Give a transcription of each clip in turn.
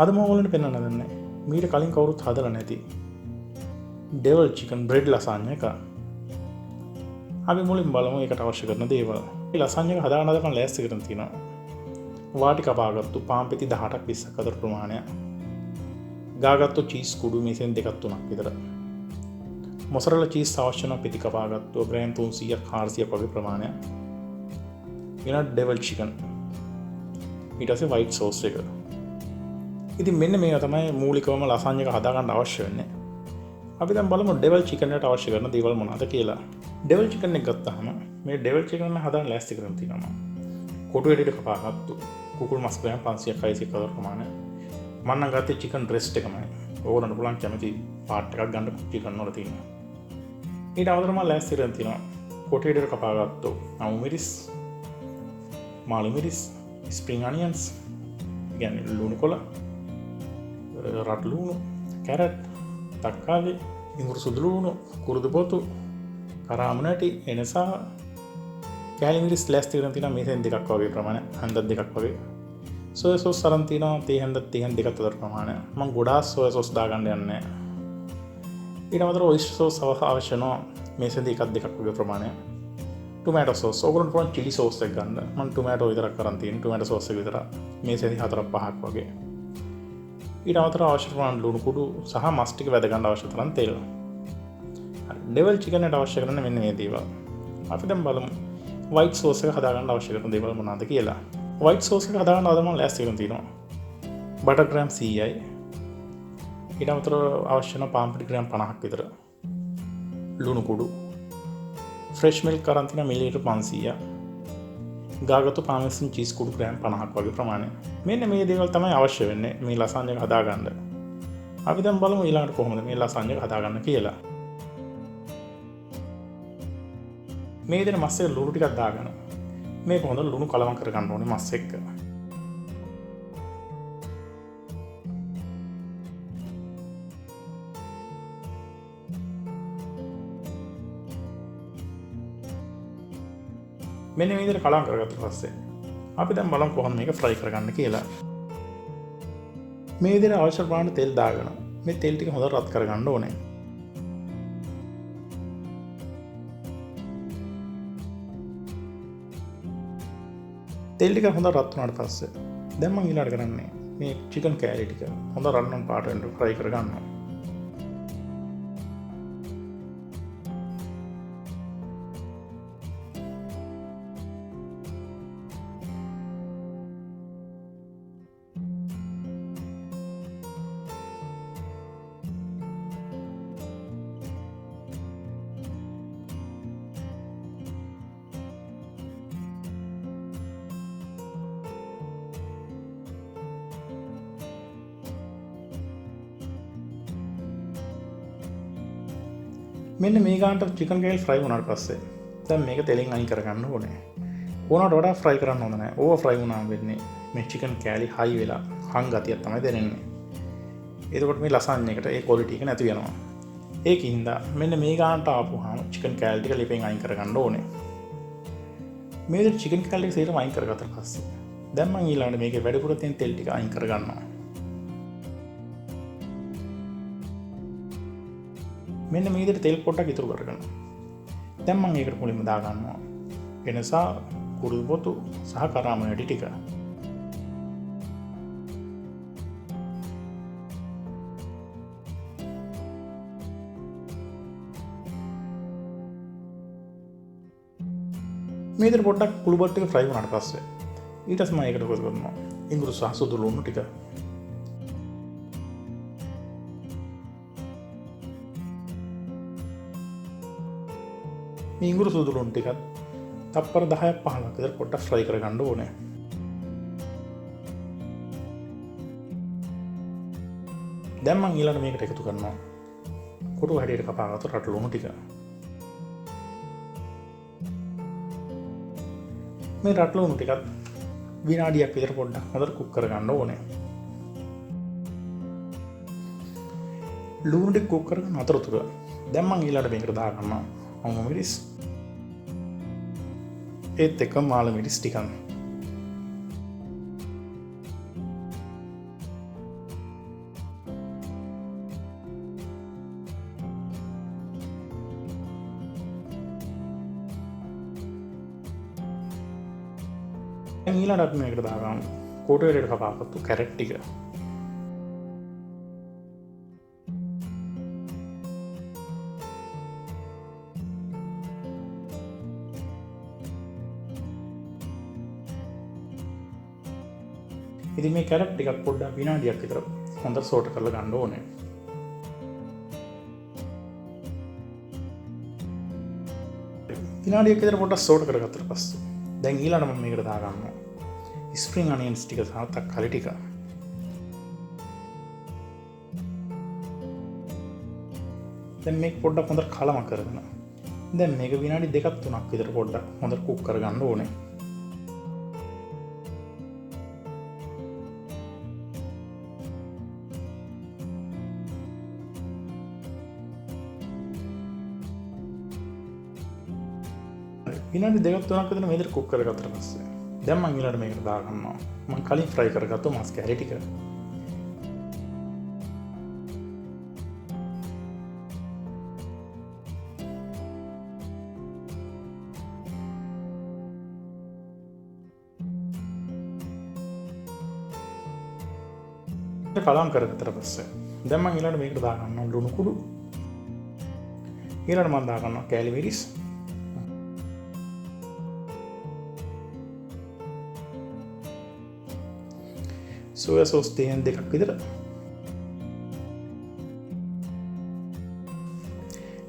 අද මම ඔයාලට පෙන්වන්න දන්නේ මීට කලින් කවුරුත් හදලා නැති ඩෙවල් චිකන් බ්‍රෙඩ් ලසාන්‍ය එක. අපි මුලින් බලමු ඒකට අවශ්‍ය කරන දේවල්. මේ ලසාන්‍ය එක හදාගන්න අද මම ලෑස්ති කරගෙන තියෙනවා. වාටි කපාගත්තු පාන් පෙති 18ක් 20ක් අතර ප්‍රමාණය. ගාගත්තු චීස් කුඩු මේසෙන් 2ක් 3ක් විතර. මොසරෙලා චීස් අවශ්‍ය නම් පෙති කපාගත්තු ග්‍රෑම් 300ක් 400ක් වගේ ප්‍රමාණයක්. ඊළඟ ඩෙවල් චිකන්. ඊට පස්සේ වයිට් සෝස් එක. ඉතින් මෙන්න මේවා තමයි මූලිකවම ලසාන්‍ය එක හදාගන්න අවශ්‍ය වෙන්නේ. අපි දැන් බලමු ඩෙවල් චිකන් එකට අවශ්‍ය කරන දේවල් මොනවද කියලා. ඩෙවල් චිකන් එක ගත්තාම මේ ඩෙවල් චිකන් එක හදාගන්න ලෑස්ති කරන් තියෙනවා. කොටු වැඩිට කපාගත්තු කුකුල් මස් ග්‍රෑම් 500ක් 600ක් අතර ප්‍රමාණය. මම නම් ගත්තේ චිකන් බ්‍රෙස්ට් එකමයි. ඕගොල්ලන්ට පුළුවන් කැමති පාර්ට් එකක් ගන්න චිකන් වල තියෙනවා. ඊට අමතරව මම ලෑස්ති කරන් තියෙනවා කොටු වැඩිට කපාගත්තු අමු මිරිස්, මාළු මිරිස්, ස්ප්‍රිං අනියන්ස්, කියන්නේ ලුණු කොළ, රත් ලුණු, කැරට්, තක්කාලි, ඉඟුරු සුදු ලුණු, කුරුදු පොතු, කරාමු නැටි, එනසා, කෑලි මිරිස් ලෑස්ති කරන් තියෙනවා මේසෙන් 2ක් වගේ ප්‍රමාණය, හන්දක් 2ක් වගේ. සෝයා සෝස් අරන් තියෙනවා තේ හන්දක් 2ක් අතර ප්‍රමාණය. මම ගොඩාක් සෝයා සෝස් දාගන්න යන්නේ නැහැ. ඊට අමතරව ඔයිස්ටර් සෝස් අවශ්‍ය වෙනවා මේසෙන් 1ක් 2ක් වගේ ප්‍රමාණය. ටොමැටෝ සෝස් ඕගොල්ලන්ට පුළුවන් චිලි සෝස් එක ගන්න. මම ටොමැටෝ විතරක් කරන් තියෙනවා. ටොමැටෝ සෝස් එක විතර මේසෙන් 4ක් 5ක් වගේ. ඊට අමතරව අවශ්‍ය ප්‍රමාණය ලුණු කුඩු සහ මස් ටික වැද ගන්න අවශ්‍ය තරම් තෙල්. ඩෙවල් චිකන් එකට අවශ්‍ය කරන මෙන්න මේ දේවල්. අපි දැන් බලමු වයිට් සෝස් එක හදාගන්න අවශ්‍ය කරන දේවල් මොනවද කියලා. වයිට් සෝස් එක හදාගන්න අද මම ලෑස්ති කරන් තියෙනවා. බටර් ග්‍රෑම් 100යි. ඊට අමතරව අවශ්‍ය වෙන පාන් පිටි ග්‍රෑම් 50ක් විතර. ලුණු කුඩු. ෆ්‍රෙෂ් මිල්ක් කරන් තියෙන මිලිලීටර් 500ක්. ගාගත්තු පාමේසන් චීස් කුඩු ග්‍රෑම් 50ක් වගේ ප්‍රමාණය. මෙන්න මේ දේවල් තමයි අවශ්‍ය වෙන්නේ මේ ලසාන්‍ය එක හදාගන්න. අපි දැන් බලමු ඊළඟට කොහොමද මේ ලසාන්‍ය එක හදාගන්න කියලා. මේ විදිහට මස් එක ලුණු ටිකක් දාගෙන මේක හොඳට ලුණු කලවම් කර ගන්න ඕනේ මස් එක්ක. මෙන්න මේ විදිහට කලවම් කරගත්ත පස්සේ අපි දැන් බලමු කොහොමද මේක ෆ්‍රයි කරගන්න කියලා. මේ විදිහට අවශ්‍ය ප්‍රමාණය තෙල් දාගෙන මේ තෙල් ටික හොඳට රත් කරගන්න ඕනේ. තෙල් ටික හොඳට රත් වුණාට පස්සේ දැන් මම ඊළඟට කරන්නේ මේ චිකන් කෑලි ටික හොඳ රන්වන් පාට වෙන්න ෆ්‍රයි කරගන්නවා. මෙන්න මේ ගානට චිකන් කෑලි ෆ්‍රයි වුණාට පස්සේ දැන් මේක තෙලෙන් අයින් කරගන්න ඕනේ. ඕනට වඩා ෆ්‍රයි කරන්න හොඳ නැහැ. ඕවර් ෆ්‍රයි වුණාම වෙන්නේ මේ චිකන් කෑලි හයි වෙලා හං ගතියක් තමයි දැනෙන්නේ. එතකොට මේ ලසාන්‍ය එකට ඒ ක්වොලිටි එක නැති වෙනවා. ඒකින්ද මෙන්න මේ ගානට ආපුවාම චිකන් කෑලි ටික ලිපෙන් අයින් කරගන්න ඕනේ. මේ විදිහට චිකන් කෑලි ටික සේරම අයින් කරගත්තා පස්සේ දැන් මම ඊළඟට මේකේ වැඩිපුර තියෙන තෙල් ටික අයින් කරගන්නවා. මෙන්න මේ විදිහට තෙල් පොඩ්ඩක් ඉතුරු කරගන්න. දැන් මම ඒකට මුලින්ම දා ගන්නවා එනසා කුරුදු පොතු සහ කරාමු නැටි ටික. මේ විදිහට පොඩ්ඩක් කුළු බත් ටික ෆ්‍රයි වුණාට පස්සේ ඊට පස්සේ මම ඒකට කොහොමද කරනවා ඉඟුරු සහ සුදු ලුණු ටික. මේ ඉඟුරු සුදු ලුණු ටිකත් තප්පර 10ක් 15ක් විතර පොඩ්ඩක් ෆ්‍රයි කරගන්න ඕනේ. දැන් මම ඊළඟට මේකට එකතු කරනවා කොටු හැඩයට කපාගත්තු රට ලුණු ටික. මේ රට ලුණු ටිකත් විනාඩියක් විතර පොඩ්ඩක් හොඳට කුක් කරගන්න ඕනේ. ලුණු ටික කුක් කරගෙන අතරතුර දැන් මම ඊළඟට මේකට දා ගන්නවා අමු මිරිස් ඒත් එක්ක මාළු මිරිස් ටිකක්. ඊළඟට අපි මේකට දාගමු කෝටුවේරයට කපාගත්තු කැරට් ටික. ඉතින් මේ කැරට් ටිකත් පොඩ්ඩක් විනාඩියක් විතර හොඳට සෝට් කරලා ගන්න ඕනේ. විනාඩියක් විතර පොඩ්ඩක් සෝට් කරගත්තට පස්සේ දැන් ඊළඟට මම මේකට දාගන්නවා ස්ප්‍රිං අනියන්ස් ටික සහ තක්කාලි ටික. දැන් මේක පොඩ්ඩක් හොඳට කලම කරගෙන දැන් මේක විනාඩි 2ක් 3ක් විතර පොඩ්ඩක් හොඳට කුක් කරගන්න ඕනේ. විනාඩි 2ක් 3ක් විතර මේකට කුක් කරගත්තට පස්සේ දැන් මම ඊළඟට මේකට දාගන්නවා මම කලින් ෆ්‍රයි කරගත්තු මස් කැරි ටික. කලම් කරගත්තට පස්සේ දැන් මම ඊළඟට මේකට දාගන්නවා ලුණු කුඩු. ඊළඟට මම දාගන්නවා කෑලි මිරිස්. සෝයා සෝස් තේන් 2ක් විතර.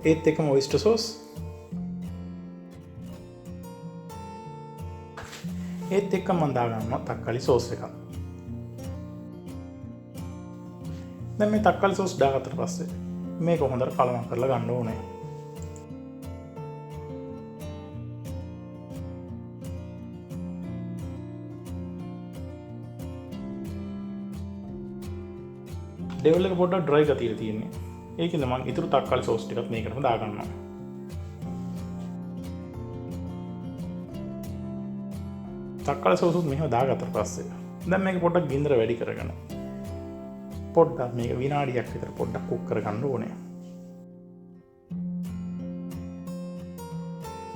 ඒත් එක්කම ඔයිස්ටර් සෝස්. ඒත් එක්කම මම දාගන්නවා තක්කාලි සෝස් එකක්. දැන් මේ තක්කාලි සෝස් දාගත්තට පස්සේ මේක හොඳට කලවම් කරලා ගන්න ඕනේ. ඩෙවල් එක පොඩ්ඩක් ඩ්‍රයි ගතිය තියෙන්නේ. ඒකෙන්ද මම ඊටු තක්කාලි සෝස් ටිකත් මේකටම දාගන්නවා. තක්කාලි සෝස් උත් මෙහෙම දාගත්තට පස්සේ දැන් මේක පොඩ්ඩක් ගින්දර වැඩි කරගෙන පොඩ්ඩක් මේක විනාඩියක් විතර පොඩ්ඩක් කුක් කරගන්න ඕනේ.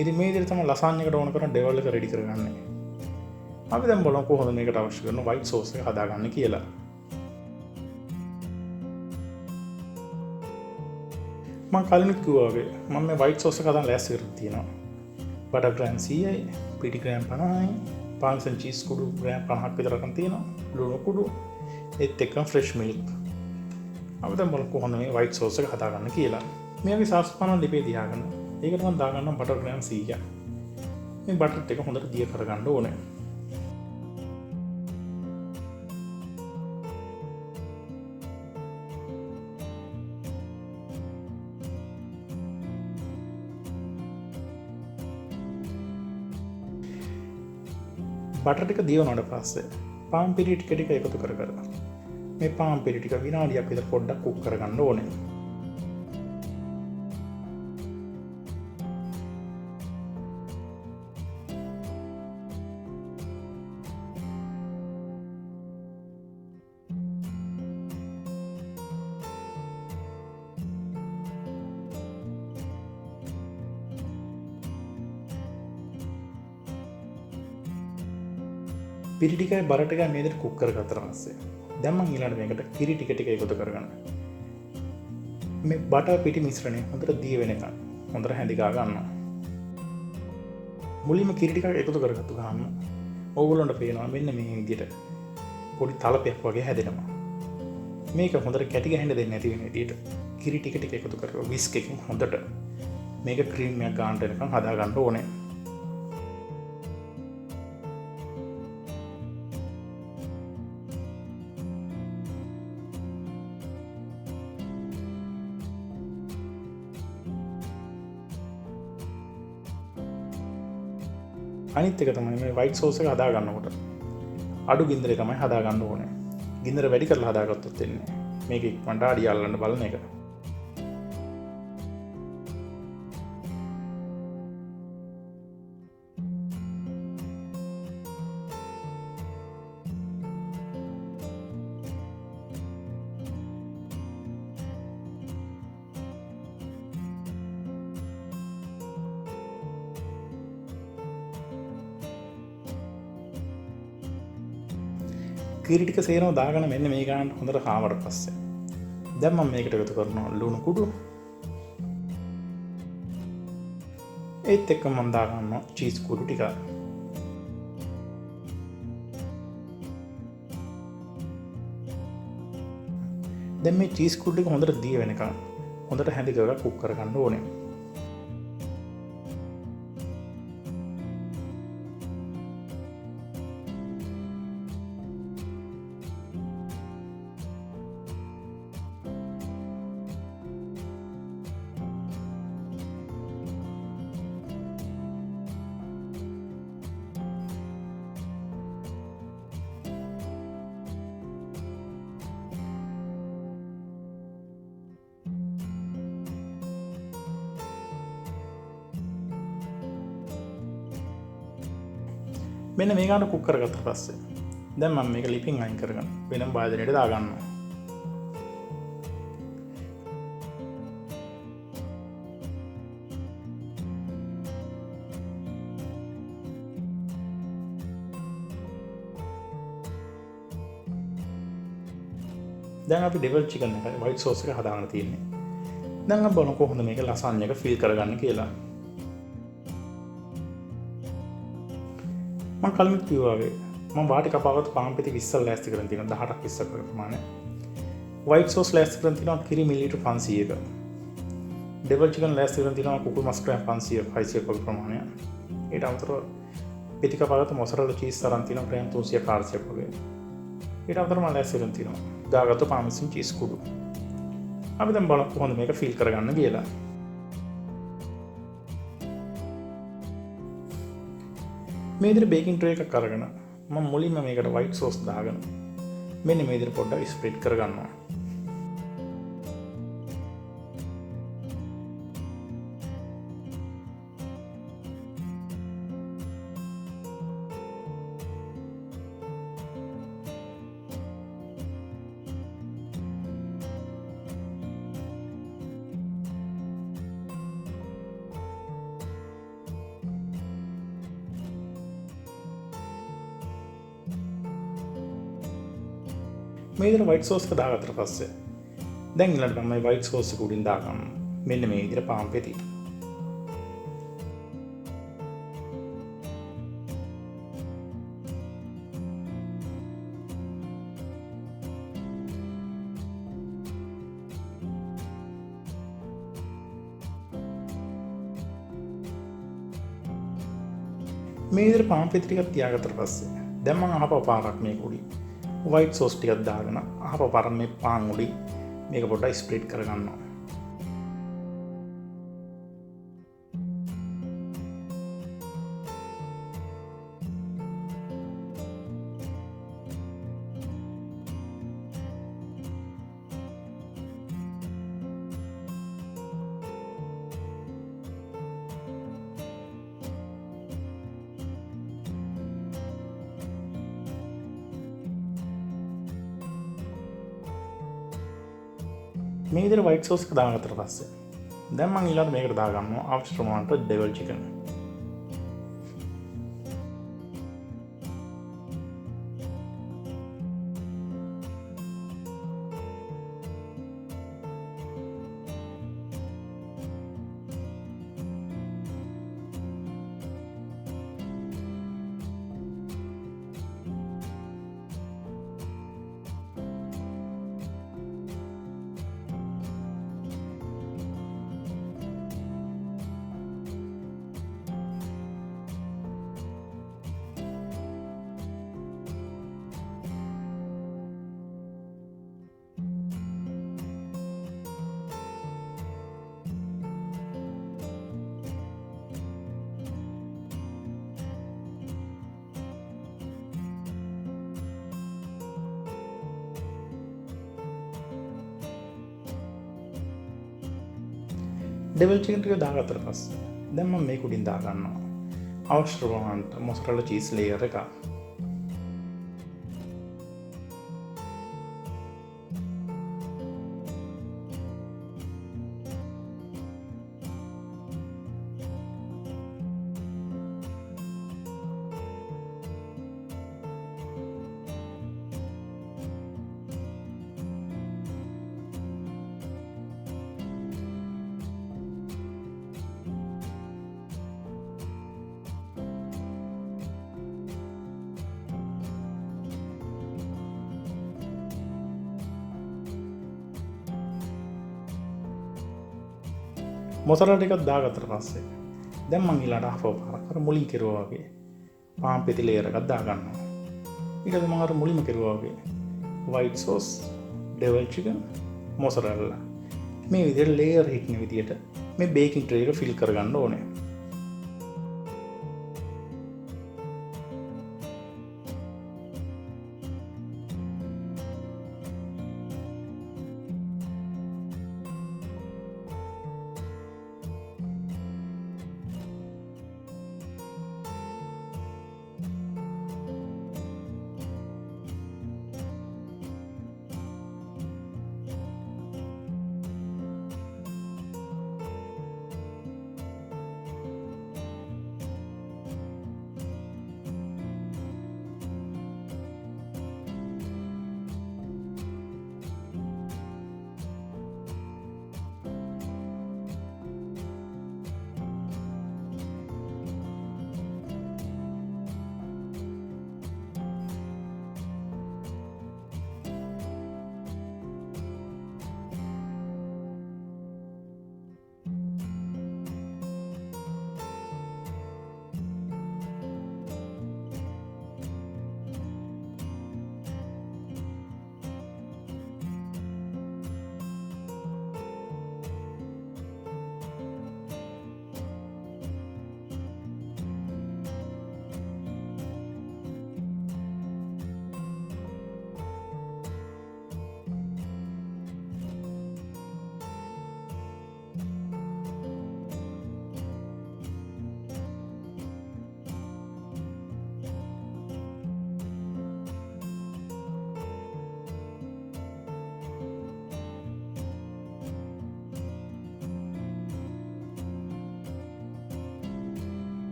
ඉතින් මේ විදිහට තමයි ලසාන්‍ය එකට ඕන කරන ඩෙවල් එක රෙඩි කරගන්නේ. අපි දැන් බලමු කොහොමද මේකට අවශ්‍ය කරන වයිට් සෝස් එක හදාගන්නේ කියලා. මම කලිනුත් කිව්වා වගේ මම මේ වයිට් සෝස් එක හදන්න ලෑස්ති කරලා තියෙනවා. බටර් ග්‍රෑම් 100යි, පිටි ග්‍රෑම් 50යි, පාර්මසන් චීස් කුඩු ග්‍රෑම් 50ක් විතර අරන් තියෙනවා. ලුණු කුඩු ඒත් එක්කම ෆ්‍රෙෂ් මිල්ක්. අපි දැන් බලමු කොහොමද මේ වයිට් සෝස් එක හදාගන්න කියලා. මේකේ සාස් පාන ලිපේ තියාගන්න. ඒකට මම දාගන්නවා බටර් ග්‍රෑම් 100ක්. මේ බටර් ටික හොඳට දිය කරගන්න ඕනේ. බටර් ටික දියවුණාට පස්සේ පාන් පිරි ටික ටික එකතු කර මේ පාන් පිරි ටික විනාඩියක් විතර පොඩ්ඩක් කුක් කරගන්න ඕනේ. පිරි ටිකයි බර ටිකයි මේ විදිහට කුක් කරගත්තා පස්සේ දැන් මම ඊළඟට මේකට කිරි ටික ටික එකතු කරගන්න. මේ බටර් පිටි මිශ්‍රණය හොඳට දිය වෙනකන් හොඳට හැඳි ගා ගන්නවා. මුලින්ම කිරි ටික එකතු කරගත්තු ගමන් ඕගොල්ලන්ට පේනවා මෙන්න මේ විදිහට පොඩි තලපයක් වගේ හැදෙනවා. මේක හොඳට කැටි ගහන්න දෙන්නේ නැති වෙන විදිහට කිරි ටික ටික එකතු කරලා විස්ක් එකකින් හොඳට මේක ක්‍රීම් එකක් ගන්නට එනකන් හදා ගන්න ඕනේ. අනිත් එක තමයි මේ වයිට් සෝස් එක හදා ගන්නකොට අඩු ගින්දරේ තමයි හදා ගන්න ඕනේ. ගින්දර වැඩි කරලා හදාගත්තොත් වෙන්නේ මේක ඉක්මනට අඩිය අල්ලන්න බලන එක. කිරි ටික සේරම දාගෙන මෙන්න මේ ගානට හොඳට කාවට පස්සේ දැන් මම මේකට එකතු කරනවා ලුණු කුඩු. ඒත් එක්ක මම දාගන්නවා චීස් කුඩු ටික. දැන් මේ චීස් කුඩු ටික හොඳට දිය වෙනකන් හොඳට හැඳි කරලා කුක් කරගන්න ඕනේ. මෙන්න මේ ගානට කුක් කරගත්ත පස්සේ දැන් මම මේක ලිපින් අයින් කරගෙන වෙනම භාජනයට දාගන්නවා. දැන් අපි ඩෙවල් චිකන් එක වයිට් සෝස් එක හදාගන්න තියෙන්නේ. දැන් අපි බලමු කොහොමද මේක ලසාන්‍ය එක ෆිල් කරගන්නේ කියලා. මම කලින් කිව්වා වගේ මම වාටි කපාගත්තු පාන් පෙති 20ක් ලෑස්ති කරන් තියෙනවා 18ක් 20ක් ප්‍රමාණය. වයිට් සෝස් ලෑස්ති කරන් තියෙනවා කිරි මිලිලිටර් 500ක. ඩෙවල් චිකන් ලෑස්ති කරන් තියෙනවා කුකුල් මස් ග්‍රෑම් 500ක් 600ක වගේ ප්‍රමාණය. ඊට අමතරව පෙති කපාගත්තු මොසරෙල්ලා චීස් තරම් තියෙනවා ග්‍රෑම් 300ක් 400ක් වගේ. ඊට අමතරව මම ලෑස්ති කරන් තියෙනවා දාගත්තු පාමෙසින් චීස් කුඩු. අපි දැන් බලමු කොහොමද මේක ෆිල් කරගන්න කියලා. මේ විදිහට බේකින් ට්‍රේ එකක් අරගෙන මම මුලින්ම මේකට වයිට් සෝස් දාගෙන මෙන්න මේ විදිහට පොඩ්ඩක් ස්ප්‍රෙඩ් කරගන්නවා. මේ විදිහට වයිට් සෝස් එක දාගත්තට පස්සේ දැන් ඊළඟට මම මේ වයිට් සෝස් එක උඩින් දාගන්නවා. මෙන්න මේ විදිහට පාන් පෙති. මේ විදිහට පාන් පෙති ටිකක් තියාගත්තට පස්සේ දැන් මම අහපව පාරක් මේක උඩින් වයිට් සෝස් ටිකක් දාගෙන අහපව පාර මේ පාන් උඩින් මේක පොඩ්ඩක් ස්ප්‍රෙඩ් කරගන්නවා. මේ විදිහට වයිට් සෝස් එක දාගත්තට පස්සේ දැන් මම ඊළඟට මේකට දාගන්නවා අවශ්‍ය ප්‍රමාණයට ඩෙවල් චිකන්. ඩෙවල් චිකන් ටික දාගත්තට පස්සේ දැන් මම මේක උඩින් දාගන්නවා අවශ්‍ය ප්‍රමාණයට මොසරෙල්ලා චීස් ලේයර් එක. මොසරලා ටිකක් දාගත්තට පස්සේ දැන් මං ඊළඟට ආපහු පාරක් අර මුලින් කෙරුවා වගේ පාන් පෙති ලේයර් එකක් දාගන්නවා. ඊට පස්සේ මම අර මුලින්ම කෙරුවා වගේ white sauce, devil chicken, mozzarella මේ විදිහට ලේයර් හිටන විදිහට මේ බේකින් ට්‍රේ එක ෆිල් කරගන්න ඕනේ.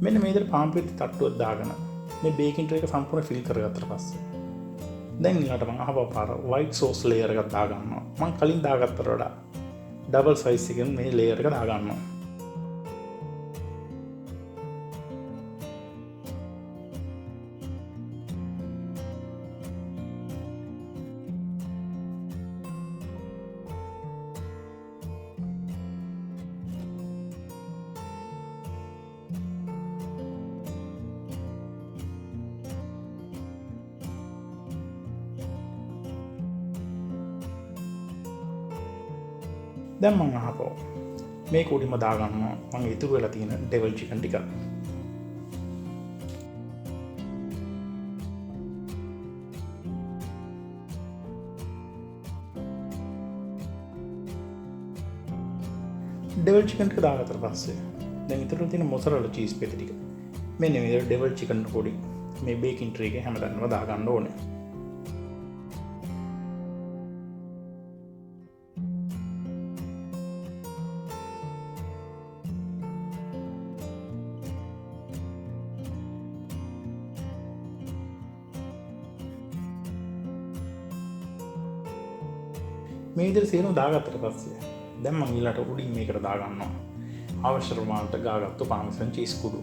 මෙන්න මේ විදිහට පාන් පෙති තට්ටුවක් දාගෙන මේ බේකින් ට්‍රේ එක සම්පූර්ණ ෆිල් කරගත්තට පස්සේ දැන් ඊළඟට මම අහපව පාර white sauce layer එකක් දාගන්නවා. මම කලින් දාගත්තට වඩා ඩබල් සයිස් එකකින් මේ layer එක දාගන්නවා. දැන් මම අහපෝ මේක උඩින්ම දාගන්නවා මම ඉතුරු වෙලා තියෙන ඩෙවල් චිකන් ටික. ඩෙවල් චිකන් ටික දාගත්තට පස්සේ දැන් ඉතුරු තියෙන මොසරලා චීස් පෙති ටික මෙන්න මේ විදිහට ඩෙවල් චිකන් පොඩි මේ බේකින් ට්‍රේ එකේ හැමදාම දාගන්න ඕනේ. මේ විදිහට සේරම දාගත්තට පස්සේ දැන් මම ඊළඟට උඩින් මේකට දාගන්නවා අවශ්‍ය ප්‍රමාණයට ගාගත්තු පාමසන් චීස් කුඩු.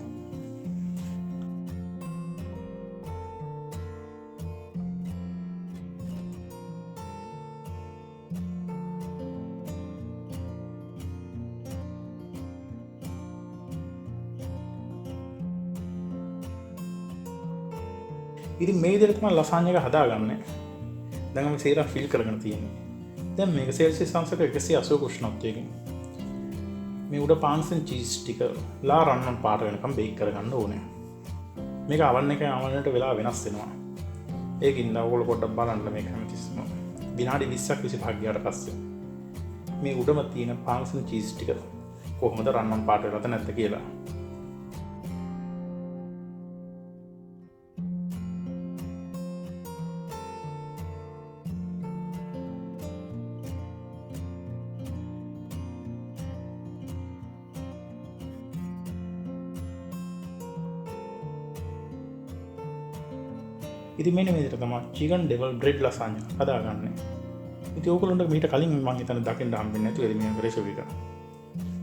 ඉතින් මේ විදිහට තමයි ලසාන්‍ය එක හදාගන්නේ. දැන් මම සේරම ෆිල් කරගෙන තියෙන්නේ. දැන් මේක සෙල්සියස් අංශක 180 උෂ්ණත්වයකින් මේ උඩ පාන්සන් චීස් ටික ලා රන්වන් පාට වෙනකම් බේක් කරගන්න ඕනේ. මේක oven එකේ ආවනට වෙලා වෙනස් වෙනවා. ඒකින්ද ඔයගොල්ලෝ පොඩ්ඩක් බලන්න මේක හැමතිස්සම විනාඩි 20ක් 25ක් ගියාට පස්සේ මේ උඩම තියෙන පාන්සන් චීස් ටික කොහොමද රන්වන් පාට වෙලාද නැද්ද කියලා. ඉති මෙන විදිහට තමයි චිකන් ඩෙවල් බ්‍රෙඩ් ලසාන්ය හදාගන්නේ. ඉතින් ඕගොල්ලන්ට මීට කලින් මම හිතන්නේ දකින්න හම්බෙන්නේ නැතුව ඉතින් මේ රෙසිපි එක.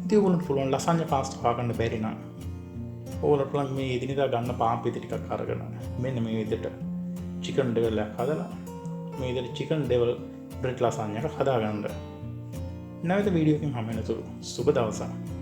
ඉතින් ඕගොල්ලන්ට පුළුවන් ලසාන්ය පාස්තා හොයාගන්න බැරි නම් ඕගොල්ලන්ට පුළුවන් මේ එදිනෙදා ගන්න පාන් පිටි ටිකක් අරගෙන මෙන්න මේ විදිහට චිකන් ඩෙවල් එකක් හදලා මේ විදිහට චිකන් ඩෙවල් බ්‍රෙඩ් ලසාන්ය එක හදාගන්න. නැවත වීඩියෝ එකකින් හම්බ වෙනතුරු සුබ දවසක්.